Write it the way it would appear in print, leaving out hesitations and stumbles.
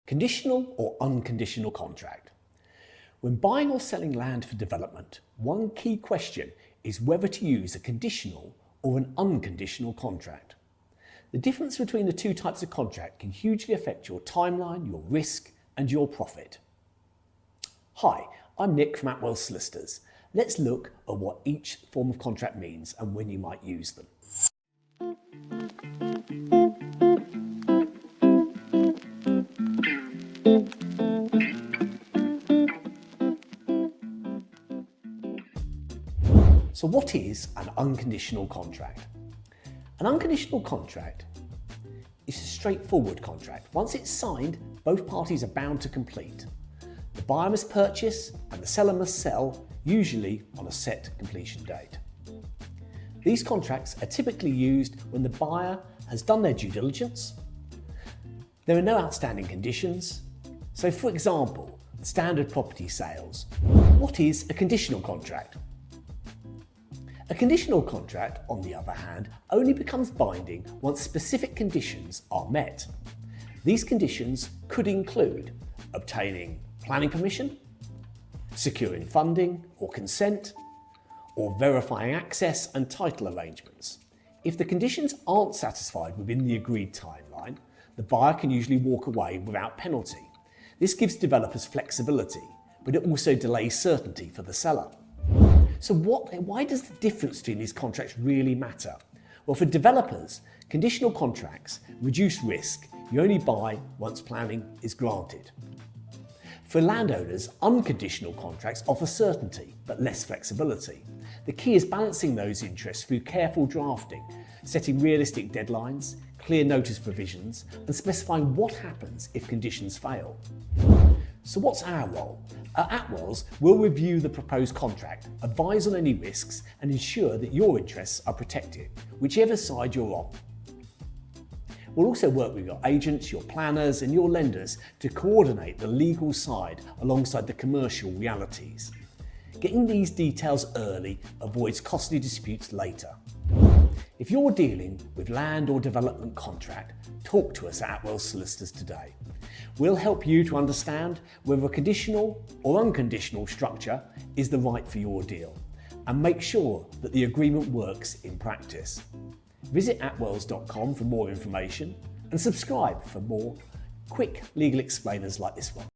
Conditional or unconditional contract. When buying or selling land for development, one key question is whether to use a conditional or an unconditional contract. The difference between the two types of contract can hugely affect your timeline, your risk, and your profit. Hi, I'm Nick from Atwell Solicitors. Let's look at what each form of contract means and when you might use them. So what is an unconditional contract? An unconditional contract is a straightforward contract. Once it's signed, both parties are bound to complete. The buyer must purchase and the seller must sell, usually on a set completion date. These contracts are typically used when the buyer has done their due diligence, there are no outstanding conditions. So for example, standard property sales. What is a conditional contract? A conditional contract, on the other hand, only becomes binding once specific conditions are met. These conditions could include obtaining planning permission, securing funding or consent, or verifying access and title arrangements. If the conditions aren't satisfied within the agreed timeline, the buyer can usually walk away without penalty. This gives developers flexibility, but it also delays certainty for the seller. So why does the difference between these contracts really matter? Well, for developers, conditional contracts reduce risk. You only buy once planning is granted. For landowners, unconditional contracts offer certainty, but less flexibility. The key is balancing those interests through careful drafting, setting realistic deadlines, clear notice provisions, and specifying what happens if conditions fail. So what's our role? At Atwells, we'll review the proposed contract, advise on any risks, and ensure that your interests are protected, whichever side you're on. We'll also work with your agents, your planners, and your lenders to coordinate the legal side alongside the commercial realities. Getting these details early avoids costly disputes later. If you're dealing with land or development contract, talk to us at Atwell Solicitors today. We'll help you to understand whether a conditional or unconditional structure is the right for your deal and make sure that the agreement works in practice. Visit atwells.com for more information and subscribe for more quick legal explainers like this one.